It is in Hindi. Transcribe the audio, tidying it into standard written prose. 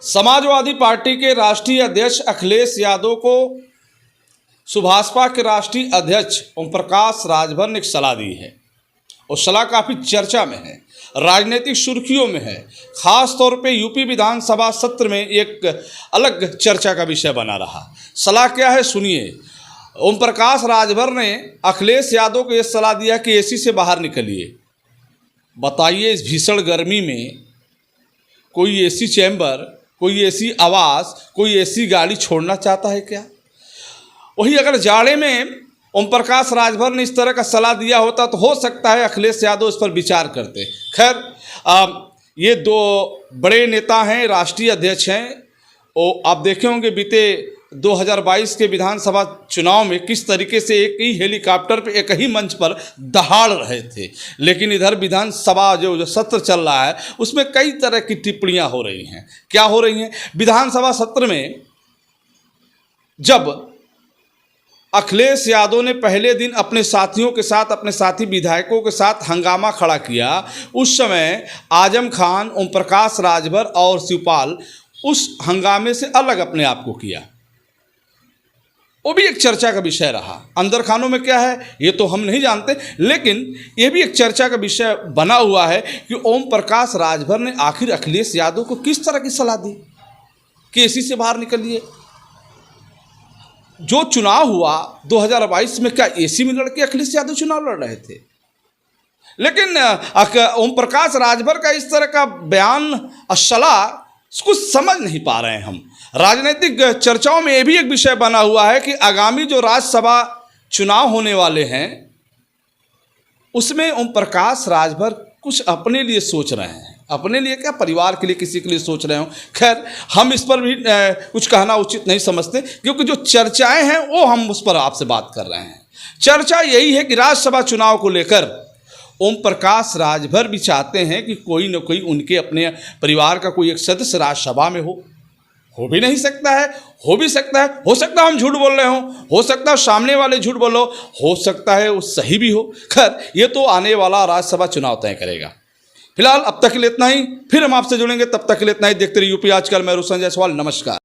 समाजवादी पार्टी के राष्ट्रीय अध्यक्ष अखिलेश यादव को सुभाषपा के राष्ट्रीय अध्यक्ष ओम प्रकाश राजभर ने एक सलाह दी है और सलाह काफ़ी चर्चा में है, राजनीतिक सुर्खियों में है। खास तौर पे यूपी विधानसभा सत्र में एक अलग चर्चा का विषय बना रहा। सलाह क्या है सुनिए। ओम प्रकाश राजभर ने अखिलेश यादव को यह सलाह दिया कि एसी से बाहर निकलिए। बताइए, इस भीषण गर्मी में कोई एसी चैम्बर, कोई एसी आवास, कोई एसी गाड़ी छोड़ना चाहता है क्या? वही अगर जाड़े में ओम प्रकाश राजभर ने इस तरह का सलाह दिया होता तो हो सकता है अखिलेश यादव इस पर विचार करते। खैर, ये दो बड़े नेता हैं, राष्ट्रीय अध्यक्ष हैं। और आप देखे होंगे बीते 2022 के विधानसभा चुनाव में किस तरीके से एक ही हेलीकॉप्टर पे एक ही मंच पर दहाड़ रहे थे। लेकिन इधर विधानसभा जो सत्र चल रहा है उसमें कई तरह की टिप्पणियां हो रही हैं। क्या हो रही हैं? विधानसभा सत्र में जब अखिलेश यादव ने पहले दिन अपने साथियों के साथ, अपने साथी विधायकों के साथ हंगामा खड़ा किया, उस समय आजम खान, ओम प्रकाश राजभर और शिवपाल उस हंगामे से अलग अपने आप को किया। वो भी एक चर्चा का विषय रहा। अंदर खानों में क्या है ये तो हम नहीं जानते, लेकिन ये भी एक चर्चा का विषय बना हुआ है कि ओम प्रकाश राजभर ने आखिर अखिलेश यादव को किस तरह की सलाह दी कि एसी से बाहर निकलिए। जो चुनाव हुआ 2022 में, क्या एसी में लड़के अखिलेश यादव चुनाव लड़ रहे थे? लेकिन ओम प्रकाश राजभर का इस तरह का बयान, सलाह, कुछ समझ नहीं पा रहे हैं हम। राजनीतिक चर्चाओं में यह भी एक विषय बना हुआ है कि आगामी जो राज्यसभा चुनाव होने वाले हैं उसमें ओम प्रकाश राजभर कुछ अपने लिए सोच रहे हैं। अपने लिए क्या, परिवार के लिए, किसी के लिए सोच रहे हो। खैर, हम इस पर भी कुछ कहना उचित नहीं समझते, क्योंकि जो चर्चाएं हैं वो हम उस पर आपसे बात कर रहे हैं। चर्चा यही है कि राज्यसभा चुनाव को लेकर ओम प्रकाश राजभर भी चाहते हैं कि कोई न कोई उनके अपने परिवार का कोई एक सदस्य राज्यसभा में हो भी नहीं सकता है, हो भी सकता है। हो सकता है हम झूठ बोल रहे हो सकता है सामने वाले झूठ बोलो, हो सकता है वो सही भी हो। खैर, ये तो आने वाला राज्यसभा चुनाव तय करेगा। फिलहाल अब तक के लिए इतना ही, फिर हम आपसे जुड़ेंगे। तब तक के लिए इतना ही। देखते रहिए यूपी आजकल। मैं रोशन जायसवाल, नमस्कार।